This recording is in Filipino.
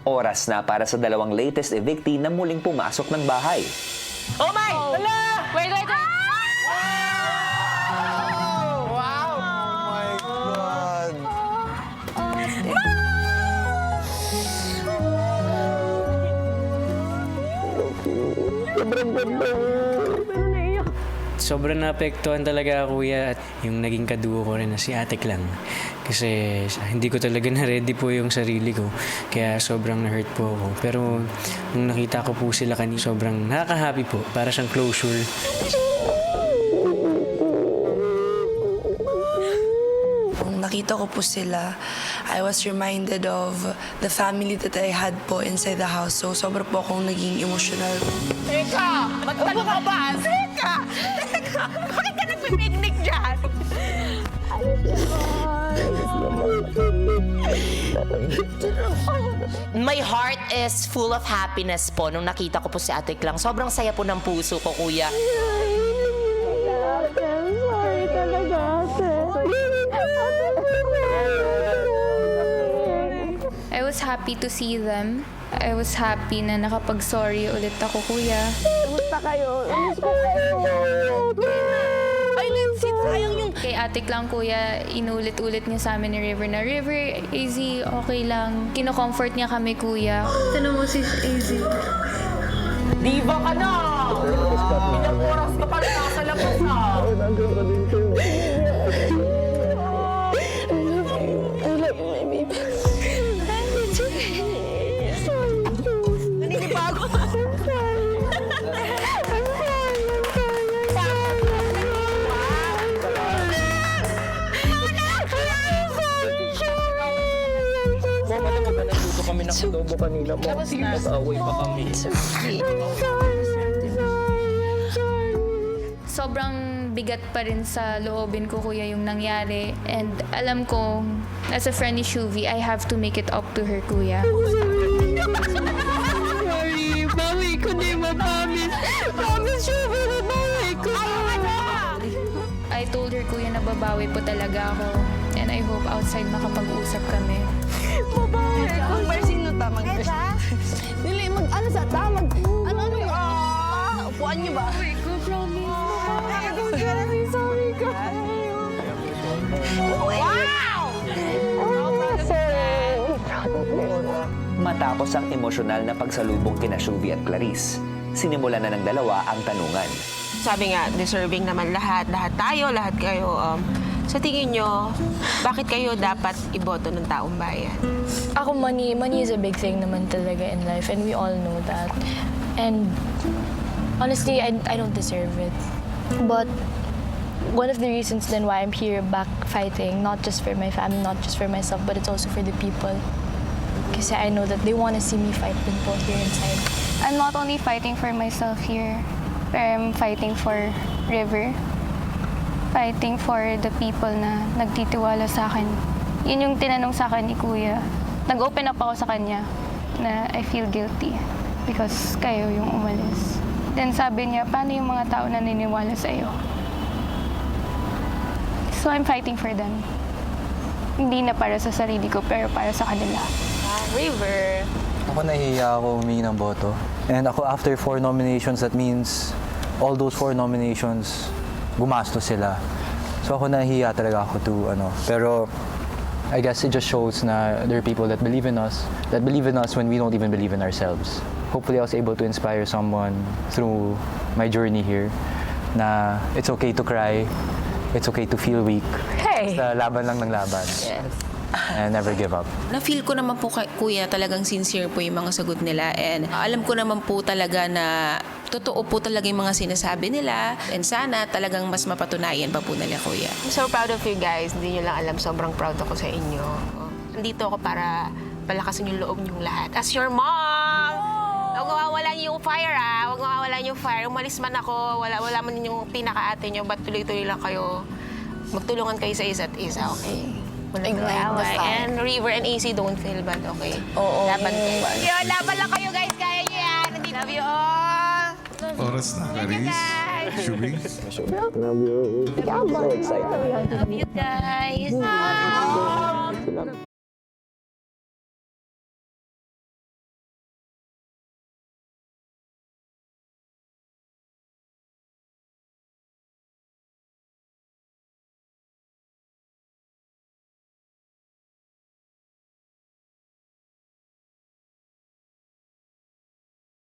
Oras na para sa dalawang latest evictee na muling pumasok ng bahay. Oh my! Hala! Wait. Wow! Oh my God! Sobrang naapektuhan talaga ako, kuya, at yung naging kadugo ko rin na si Ate Klang. Kasi hindi ko talaga na-ready po yung sarili ko. Kaya sobrang na-hurt po ako. Pero nung nakita ko po sila kanina, sobrang nakaka-happy po. Para siyang closure. Nung nakita ko po sila, I was reminded of the family that I had po inside the house. So, sobra po akong naging emotional. Teka! Magtanong ka ba? Teka! Bakit ka nagpipiknik dyan? My heart is full of happiness po nung nakita ko po si Ate Klang. Sobrang saya po ng puso ko, kuya. I was happy to see them. I was happy na nakapag-sorry ulit ako, kuya. Ay, Lindsay, sayang yung... Kay Ate Klang, kuya, inulit-ulit niya sa amin ni River na, River, AZ, okay lang. Kino-comfort niya kami, kuya. Tanong mo si AZ. Diva ka na! Ilang oras ka pa rin nasa labas na! Naninibago ka! Mom, alam mo ba nagluto kami ng adobo kanina mo? Nag-away pa kami. Sobrang bigat pa rin sa loobin ko, kuya, yung nangyari. And alam ko, as a friend ni Shuvi, I have to make it up to her, kuya. Sorry, bawi ko na yung mapamis. Promise, Shubi, na bawi ko. I told her, kuya, na babawi po talaga ako. And I hope outside makapag-usap kami. Babawi ko. Marcin, no, tamang. Dili, ano sa tamang. Ano yung... Upuan niyo ba? Bawi ko, promise. Sorry ka. Wow! Matapos ang emosyonal na pagsalubong kina Shuvi at Clarice, sinimulan na ng dalawa ang tanungan. Sabi nga, deserving naman lahat tayo, lahat kayo. Sa tingin nyo, bakit kayo dapat iboto ng taong bayan? Ako, money is a big thing naman talaga in life, and we all know that. And honestly, I don't deserve it. But one of the reasons then why I'm here back fighting, not just for my family, not just for myself, but it's also for the people. Kasi I know that they want to see me fight din po here inside. I'm not only fighting for myself here, but I'm fighting for River. Fighting for the people na nagtitiwala sa akin. Yun yung tinanong sa akin ni Kuya. Nag-open up ako sa kanya na I feel guilty because kayo yung umalis. Then sabi niya, paano yung mga tao na naniniwala sa iyo? So I'm fighting for them. Hindi na para sa sarili ko, pero para sa kanila. River. Ako nahihiya ako humingi ng boto. And ako after 4 nominations, that means all those 4 nominations, gumastos sila. So ako nahihiya talaga ako to Pero I guess it just shows na there are people that believe in us when we don't even believe in ourselves. Hopefully I was able to inspire someone through my journey here na it's okay to cry, it's okay to feel weak. Hey! Basta laban lang ng laban. Yes. And never give up. Na-feel ko naman po, kuya, talagang sincere po yung mga sagot nila. And alam ko naman po talaga na totoo po talaga yung mga sinasabi nila. And sana talagang mas mapatunayan pa po nila, kuya. I'm so proud of you guys. Hindi nyo lang alam, sobrang proud ako sa inyo. Nandito ako para palakasin yung loob nyong lahat. As your mom! Huwag mawawalan yung fire, ah. Huwag mawawalan yung fire. Umalis man ako, wala man yung pinaka-ate nyo, ba't tuloy-tuloy lang kayo. Magtulungan kayo sa isa't isa, okay? Ignite the fire. And River and AC, don't feel bad, okay? Oo. Laban kayo. Yo, laban lang kayo, guys. Kaya niyo yan. Nandito. Love you all. Oras na, Clarice. Shubi. Love you guys.